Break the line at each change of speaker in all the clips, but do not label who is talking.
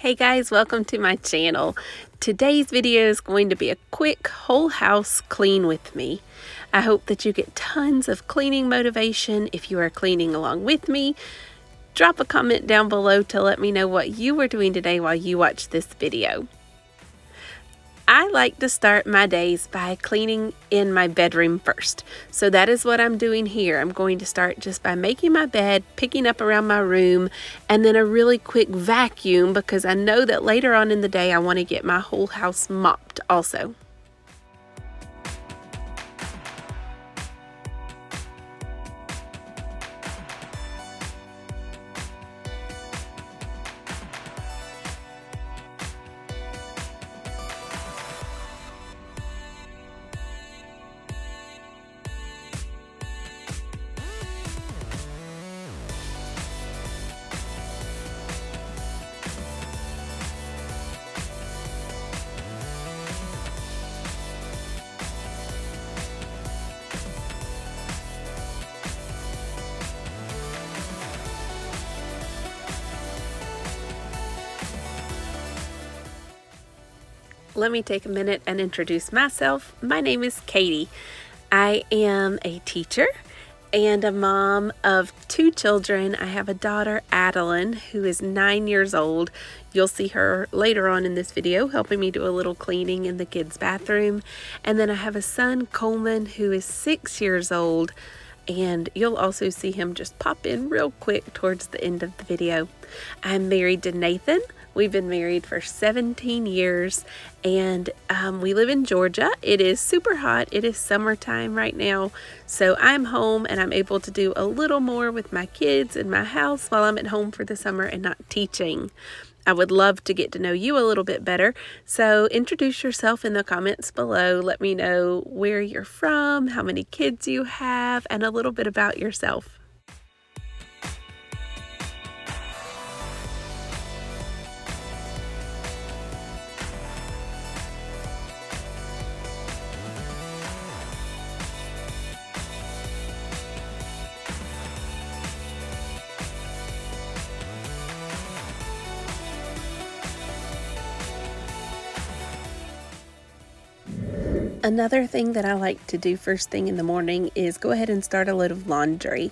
Hey guys, welcome to my channel. Today's video is going to be a quick whole house clean with me. I hope that you get tons of cleaning motivation. If you are cleaning along with me, drop a comment down below to let me know what you were doing today while you watch this video. I like to start my days by cleaning in my bedroom first. So that is what I'm doing here. I'm going to start just by making my bed, picking up around my room, and then a really quick vacuum because I know that later on in the day I want to get my whole house mopped also. Let me take a minute and introduce myself. My name is Katie. I am a teacher and a mom of 2 children. I have a daughter, Adeline, who is 9 years old. You'll see her later on in this video helping me do a little cleaning in the kids' bathroom. And then I have a son, Coleman, who is 6 years old. And you'll also see him just pop in real quick towards the end of the video. I'm married to Nathan. We've been married for 17 years and we live in Georgia. It is super hot. It is summertime right now. So I'm home and I'm able to do a little more with my kids in my house while I'm at home for the summer and not teaching. I would love to get to know you a little bit better. So introduce yourself in the comments below. Let me know where you're from, how many kids you have, and a little bit about yourself. Another thing that I like to do first thing in the morning is go ahead and start a load of laundry.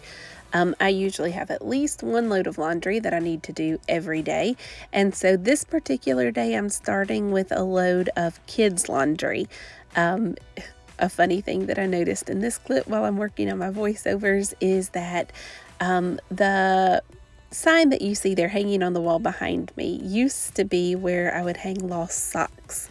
I usually have at least 1 load of laundry that I need to do every day. And so this particular day, I'm starting with a load of kids' laundry. A funny thing that I noticed in this clip while I'm working on my voiceovers is that the sign that you see there hanging on the wall behind me used to be where I would hang lost socks,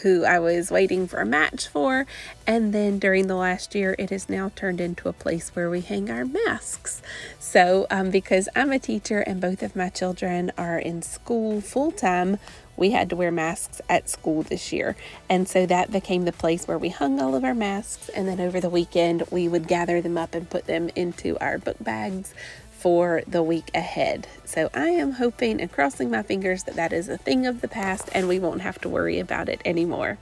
who I was waiting for a match for, and then during the last year it has now turned into a place where we hang our masks. So because I'm a teacher and both of my children are in school full-time, we had to wear masks at school this year, and so that became the place where we hung all of our masks, and then over the weekend we would gather them up and put them into our book bags for the week ahead. So I am hoping and crossing my fingers that that is a thing of the past and we won't have to worry about it anymore.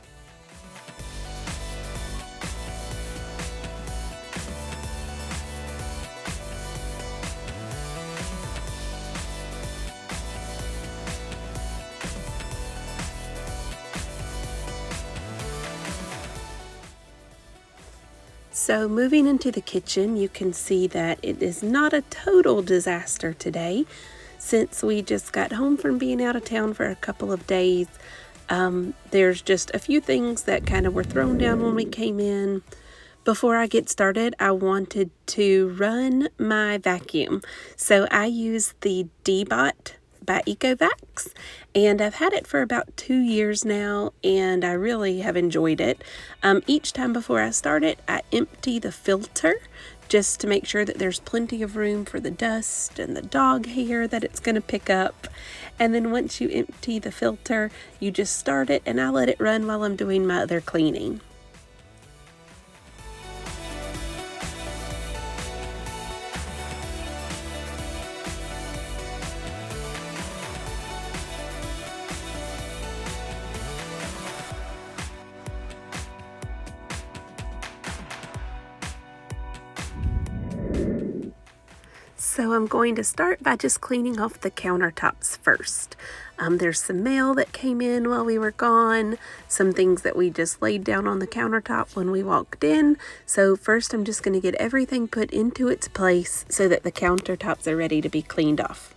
So moving into the kitchen, you can see that it is not a total disaster today. Since we just got home from being out of town for a couple of days, there's just a few things that kind of were thrown down when we came in. Before I get started, I wanted to run my vacuum. So I use the D-Bot by Ecovacs, and I've had it for about 2 years now, and I really have enjoyed it. Each time before I start it, I empty the filter just to make sure that there's plenty of room for the dust and the dog hair that it's going to pick up. And then once you empty the filter, you just start it, and I let it run while I'm doing my other cleaning. So I'm going to start by just cleaning off the countertops first. There's some mail that came in while we were gone, some things that we just laid down on the countertop when we walked in. So first I'm just going to get everything put into its place so that the countertops are ready to be cleaned off.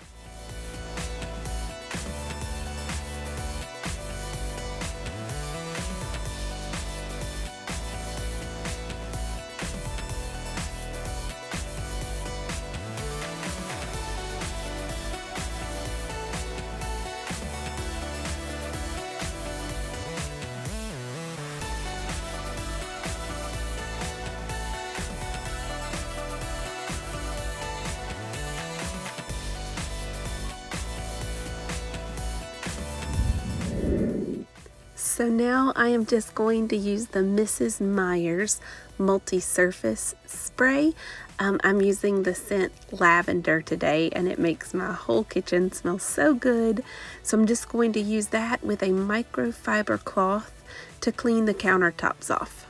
So now I am just going to use the Mrs. Meyer's multi-surface spray. I'm using the scent lavender today and it makes my whole kitchen smell so good. So I'm just going to use that with a microfiber cloth to clean the countertops off.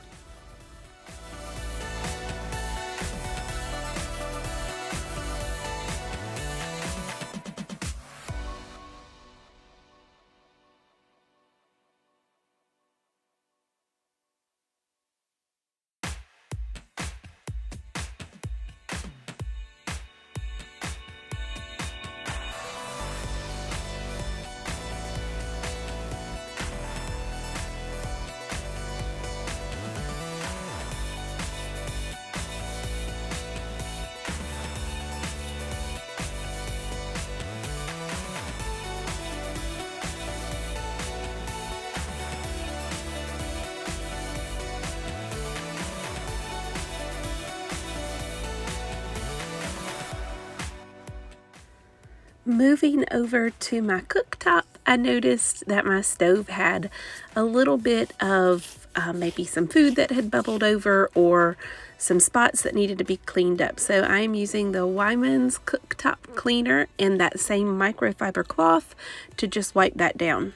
Moving over to my cooktop, I noticed that my stove had a little bit of maybe some food that had bubbled over or some spots that needed to be cleaned up. So I'm using the Wyman's cooktop cleaner and that same microfiber cloth to just wipe that down.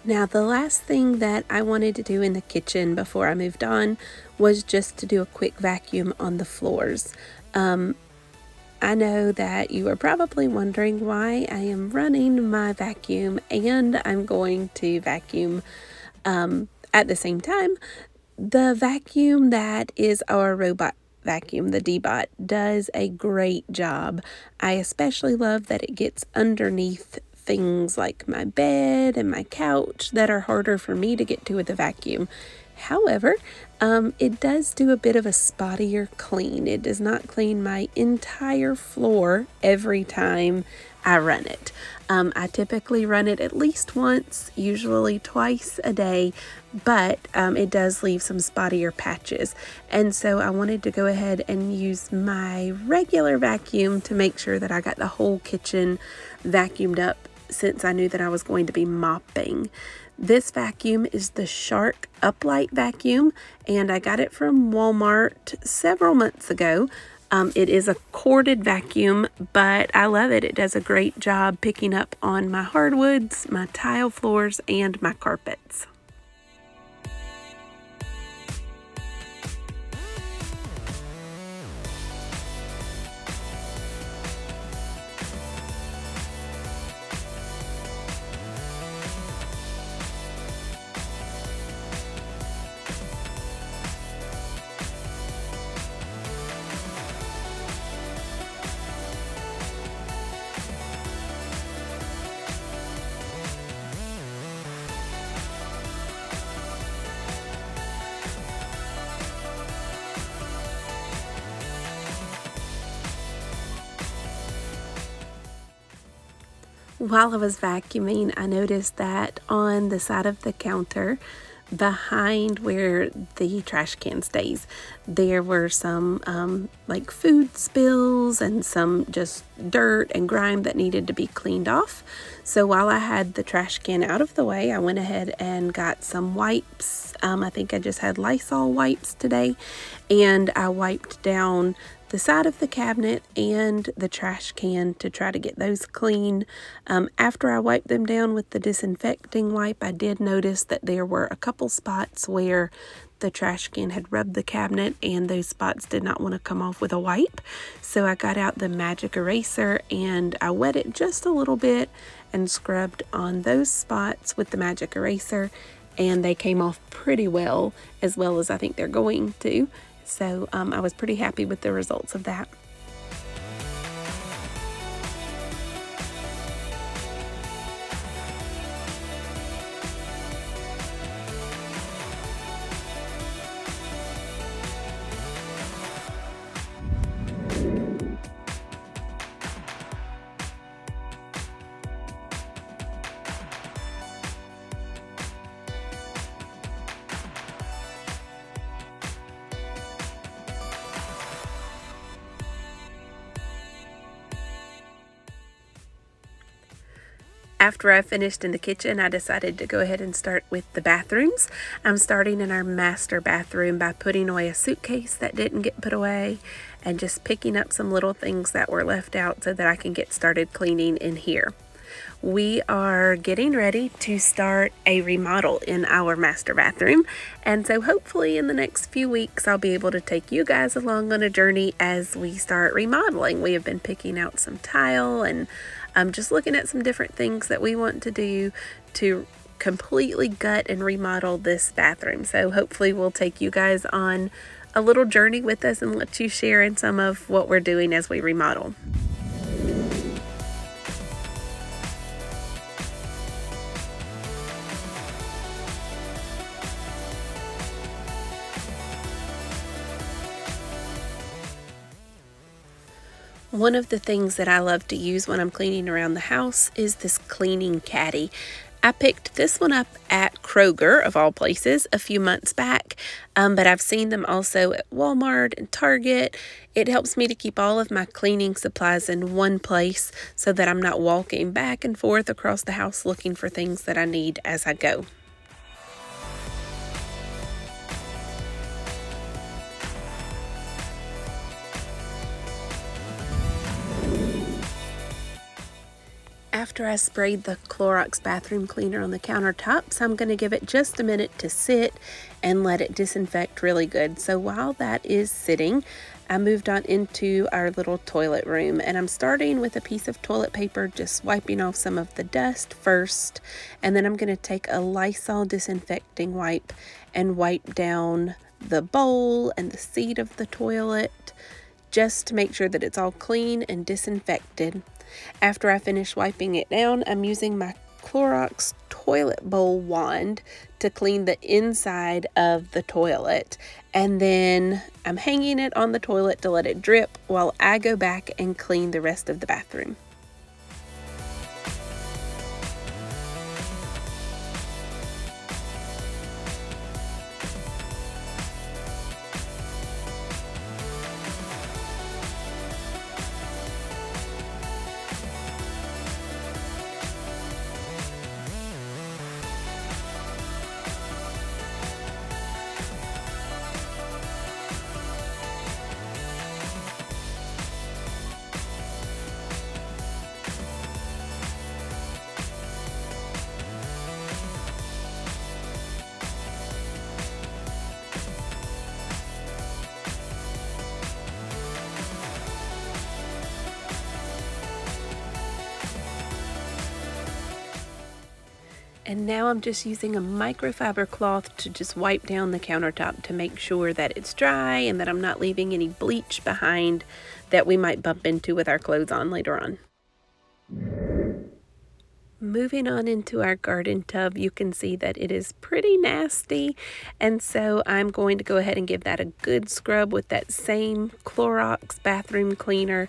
Now, the last thing that I wanted to do in the kitchen before I moved on was just to do a quick vacuum on the floors. I know that you are probably wondering why I am running my vacuum and I'm going to vacuum at the same time. The vacuum that is our robot vacuum, the Deebot, does a great job. I especially love that it gets underneath things like my bed and my couch that are harder for me to get to with a vacuum. However, it does do a bit of a spottier clean. It does not clean my entire floor every time I run it. I typically run it at least once, usually twice a day, but it does leave some spottier patches. And so I wanted to go ahead and use my regular vacuum to make sure that I got the whole kitchen vacuumed up since I knew that I was going to be mopping. This vacuum is the Shark Uplight vacuum, and I got it from Walmart several months ago. It is a corded vacuum, but I love it. It does a great job picking up on my hardwoods, my tile floors, and my carpets. While I was vacuuming, I noticed that on the side of the counter, behind where the trash can stays, there were some like food spills and some just dirt and grime that needed to be cleaned off. So while I had the trash can out of the way, I went ahead and got some wipes. I think I just had Lysol wipes today, and I wiped down the side of the cabinet and the trash can to try to get those clean. After I wiped them down with the disinfecting wipe, I did notice that there were a couple spots where the trash can had rubbed the cabinet, and those spots did not want to come off with a wipe. So I got out the magic eraser and I wet it just a little bit and scrubbed on those spots with the magic eraser, and they came off pretty well as I think they're going to. So I was pretty happy with the results of that. After I finished in the kitchen, I decided to go ahead and start with the bathrooms. I'm starting in our master bathroom by putting away a suitcase that didn't get put away and just picking up some little things that were left out so that I can get started cleaning in here. We are getting ready to start a remodel in our master bathroom, and so hopefully in the next few weeks I'll be able to take you guys along on a journey as we start remodeling. We have been picking out some tile and just looking at some different things that we want to do to completely gut and remodel this bathroom. So hopefully we'll take you guys on a little journey with us and let you share in some of what we're doing as we remodel. One of the things that I love to use when I'm cleaning around the house is this cleaning caddy. I picked this one up at Kroger, of all places, a few months back, but I've seen them also at Walmart and Target. It helps me to keep all of my cleaning supplies in one place so that I'm not walking back and forth across the house looking for things that I need as I go. After I sprayed the Clorox bathroom cleaner on the countertops, I'm going to give it just a minute to sit and let it disinfect really good. So while that is sitting, I moved on into our little toilet room, and I'm starting with a piece of toilet paper, just wiping off some of the dust first, and then I'm going to take a Lysol disinfecting wipe and wipe down the bowl and the seat of the toilet just to make sure that it's all clean and disinfected. After I finish wiping it down, I'm using my Clorox toilet bowl wand to clean the inside of the toilet, and then I'm hanging it on the toilet to let it drip while I go back and clean the rest of the bathroom. And now I'm just using a microfiber cloth to just wipe down the countertop to make sure that it's dry and that I'm not leaving any bleach behind that we might bump into with our clothes on later on. Moving on into our garden tub, you can see that it is pretty nasty, and so I'm going to go ahead and give that a good scrub with that same Clorox bathroom cleaner.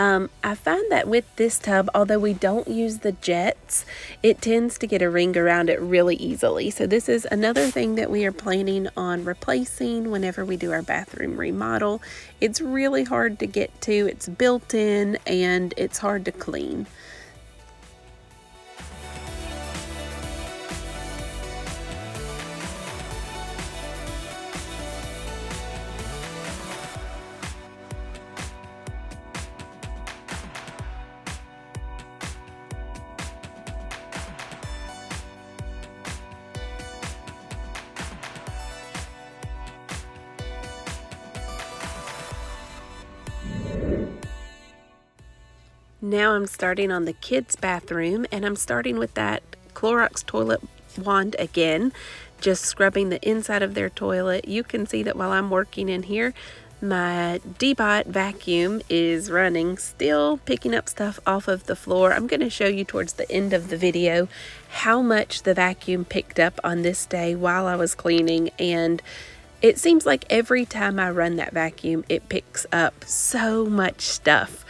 I find that with this tub, although we don't use the jets, it tends to get a ring around it really easily. So this is another thing that we are planning on replacing whenever we do our bathroom remodel. It's really hard to get to, it's built in, and it's hard to clean. Now I'm starting on the kids' bathroom, and I'm starting with that Clorox toilet wand again, just scrubbing the inside of their toilet. You can see that while I'm working in here, my Deebot vacuum is running, still picking up stuff off of the floor. I'm going to show you towards the end of the video how much the vacuum picked up on this day while I was cleaning, and it seems like every time I run that vacuum, it picks up so much stuff.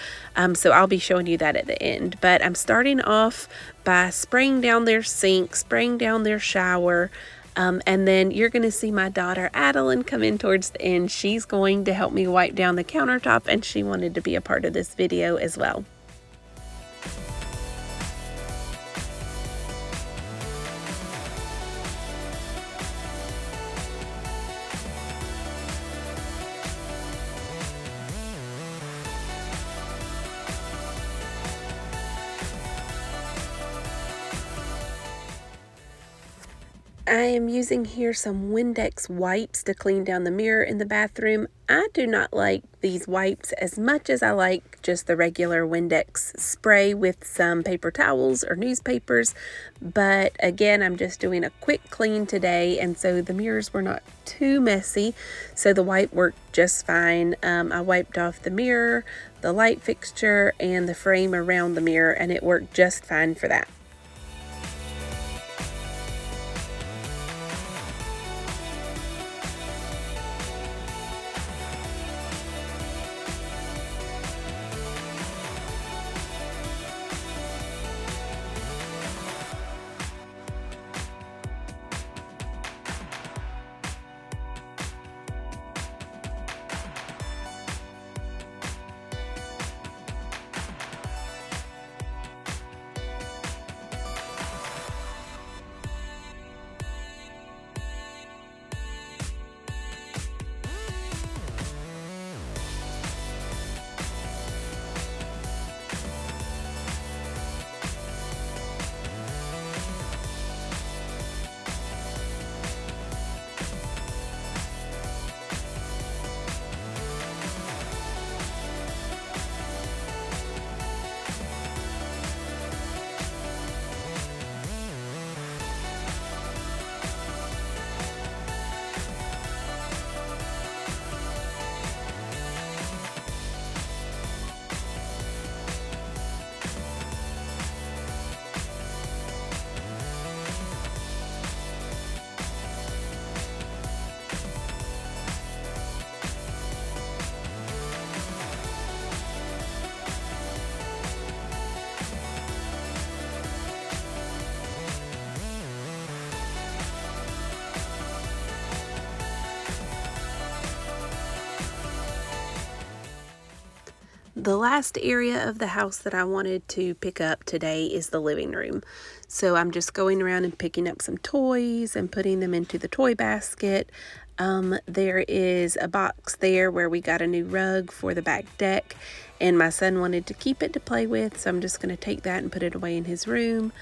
So I'll be showing you that at the end. But I'm starting off by spraying down their sink, spraying down their shower, and then you're going to see my daughter Adeline come in towards the end. She's going to help me wipe down the countertop, and she wanted to be a part of this video as well. I am using here some Windex wipes to clean down the mirror in the bathroom. I do not like these wipes as much as I like just the regular Windex spray with some paper towels or newspapers. But again, I'm just doing a quick clean today, and so the mirrors were not too messy, so the wipe worked just fine. I wiped off the mirror, the light fixture, and the frame around the mirror, and it worked just fine for that. The last area of the house that I wanted to pick up today is the living room. So I'm just going around and picking up some toys and putting them into the toy basket. There is a box there where we got a new rug for the back deck, and my son wanted to keep it to play with, so I'm just going to take that and put it away in his room.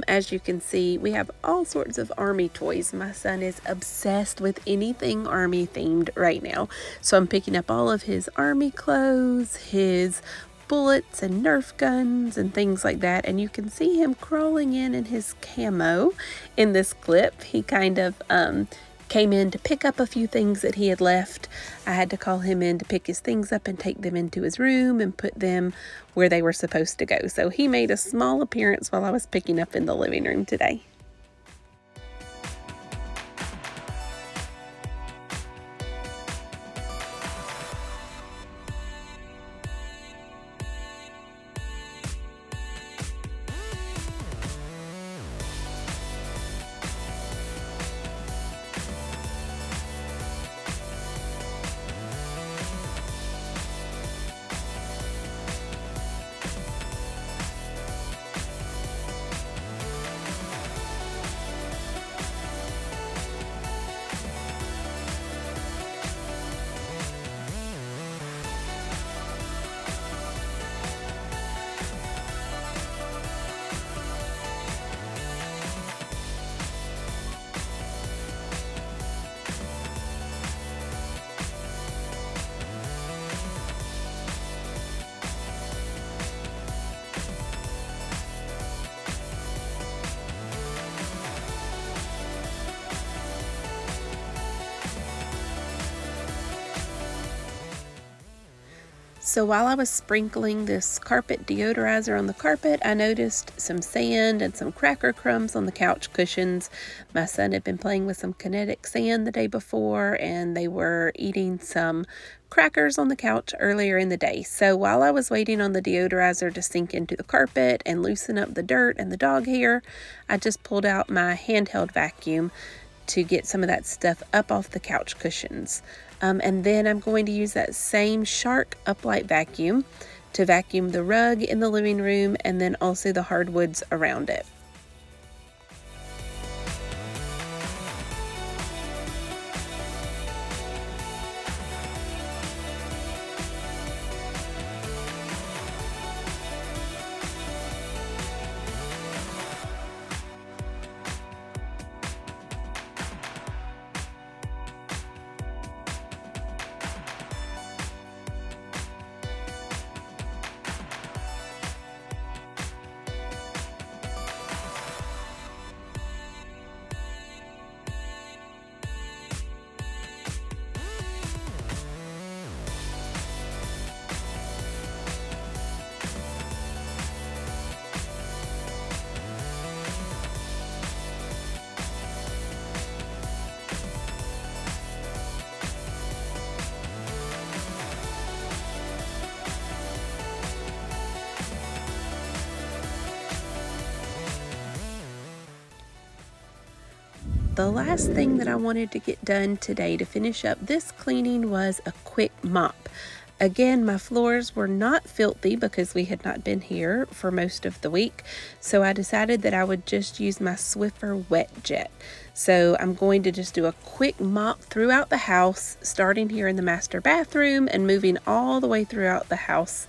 As you can see, we have all sorts of army toys. My son is obsessed with anything army themed right now. So I'm picking up all of his army clothes, his bullets and Nerf guns and things like that. And you can see him crawling in his camo in this clip. He kind of came in to pick up a few things that he had left. I had to call him in to pick his things up and take them into his room and put them where they were supposed to go. So he made a small appearance while I was picking up in the living room today. So while I was sprinkling this carpet deodorizer on the carpet, I noticed some sand and some cracker crumbs on the couch cushions. My son had been playing with some kinetic sand the day before, and they were eating some crackers on the couch earlier in the day. So while I was waiting on the deodorizer to sink into the carpet and loosen up the dirt and the dog hair, I just pulled out my handheld vacuum to get some of that stuff up off the couch cushions. And then I'm going to use that same Shark upright vacuum to vacuum the rug in the living room and then also the hardwoods around it. The last thing that I wanted to get done today to finish up this cleaning was a quick mop. Again, my floors were not filthy because we had not been here for most of the week, so I decided that I would just use my Swiffer Wet Jet. So I'm going to just do a quick mop throughout the house, starting here in the master bathroom and moving all the way throughout the house.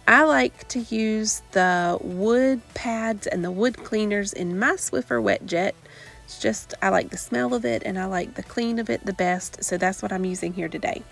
I like to use the wood pads and the wood cleaners in my Swiffer Wet Jet. It's just, I like the smell of it and I like the clean of it the best, so that's what I'm using here today.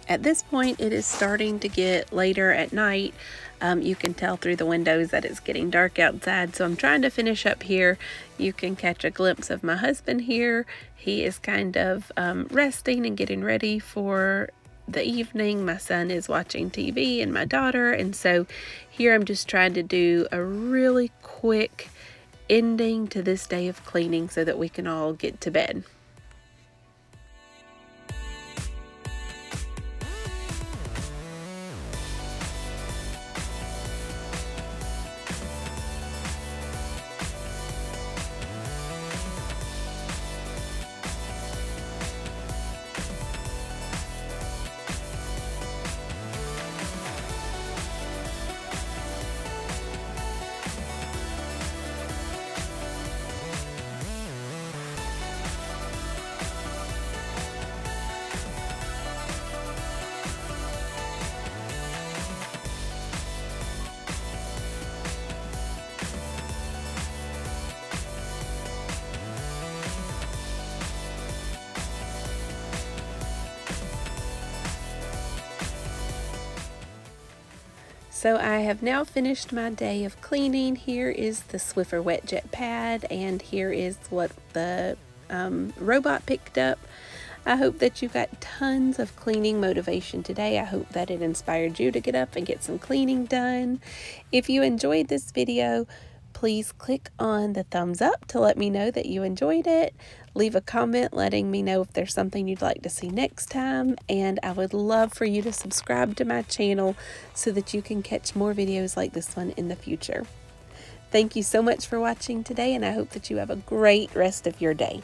At this point, it is starting to get later at night. You can tell through the windows that it's getting dark outside, so I'm trying to finish up here. You can catch a glimpse of my husband here. He is kind of resting and getting ready for the evening. My son is watching TV and my daughter, and so here I'm just trying to do a really quick ending to this day of cleaning so that we can all get to bed. So I have now finished my day of cleaning. Here is the Swiffer Wet Jet pad, and here is what the robot picked up. I hope that you got tons of cleaning motivation today. I hope that it inspired you to get up and get some cleaning done. If you enjoyed this video, please click on the thumbs up to let me know that you enjoyed it. Leave a comment letting me know if there's something you'd like to see next time, and I would love for you to subscribe to my channel so that you can catch more videos like this one in the future. Thank you so much for watching today, and I hope that you have a great rest of your day.